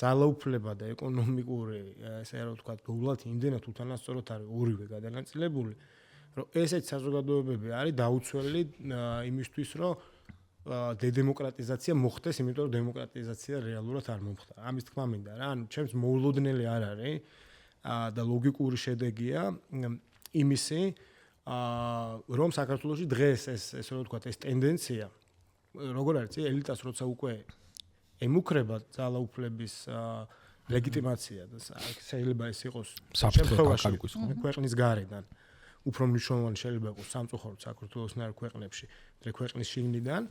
ძალაუფლება და ეკონომიკური ესე რა ვთქვათ დოვლათი იმდენად უთანასწორად არის ორივე გადანაწილებული, რომ ესეც საზოგადოებები არის დაუცველი იმისთვის, რომ დედემოკრატიზაცია მოხდეს, იმიტომ რომ დემოკრატიზაცია რეალურად არ მომხდა. ამის თქმა მინდა რა, ანუ ჩემს მოულოდნელი არ არის და ლოგიკური შედეგია იმისი, რომ საქართველოში დღეს ესე რა ვთქვათ, ეს ტენდენცია როგორ არის, ელიტას როცა უკვე ემუქრება ძალაუფლების ლეგიტიმაცია და შეიძლება ეს იყოს საფრთხე ქვეყნის გარედან უფრო მნიშვნელოვანი შეიძლება იყოს სამწუხაროდ საქართველოსნაირ ქვეყნებში, ქვეყნის შიგნიდან.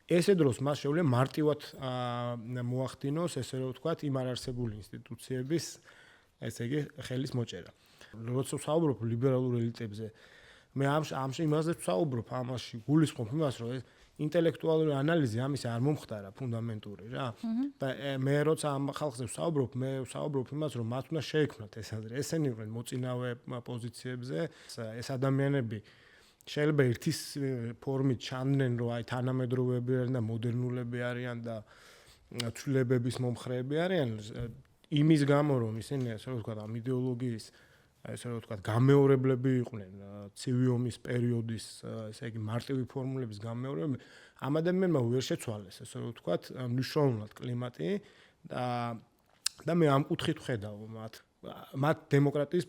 ესე დროს მას შეუძლია მარტივად მოახდინოს ესე რა ვთქვათ იმ არარსებული ინსტიტუციების ესე იგი ხელის მოჭერა. როცა ვსაუბრობ ლიბერალურ ელიტებზე, მე ამაში იმაზე ვსაუბრობ, ამაში გულისხმობ იმას, რომ ინტელექტუალური ანალიზი ამის არ მომხდარა ფუნდამენტური რა. და მე როცა ამ ხალხზე ვსაუბრობ, მე ვსაუბრობ იმას, რომ მათ უნდა შეექმნათ ეს აზრი. ესენი იყვნენ მოწინავე პოზიციებზე, ეს ადამიანები შეიძლება ერთის ფორმით ჩანდნენ, რომ აი თანამედროვეები არიან და მოდერნულები არიან და ცვლილებების მომხრეები არიან, იმის გამო რომ ისინი ასე რომ ვთქვათ, ამ იდეოლოგიის ესე რომ ვთქვათ, გამეორებლები იყვნენ ცივი ომის პერიოდის, ესე იგი მარტივი ფორმულების გამეორებლები, ამ ადამიანებმა ვერ შეცვალეს, ესე რომ ვთქვათ, მნიშვნელოვნად კლიმატი და მე ამ კუთხით ვხედავ მათ დემოკრატიის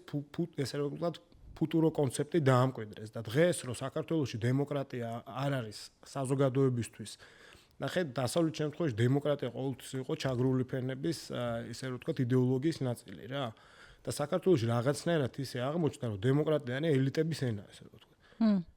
ესე რომ ვთქვათ, ფუტურო კონცეფტი დაამკვიდრეს და დღეს რომ საქართველოში დემოკრატია არ არის საზოგადოებისთვის ნახე დასავლეთ შემთხვევაში დემოკრატია ყოველთვის იყო ჩაგრული ფენების ესე რომ ვთქვათ იდეოლოგიის ნაწილი რა და საქართველოში რაღაცნაირად ისე აღმოჩნდა რომ დემოკრატია არის ელიტების ენა ესე რომ ვთქვათ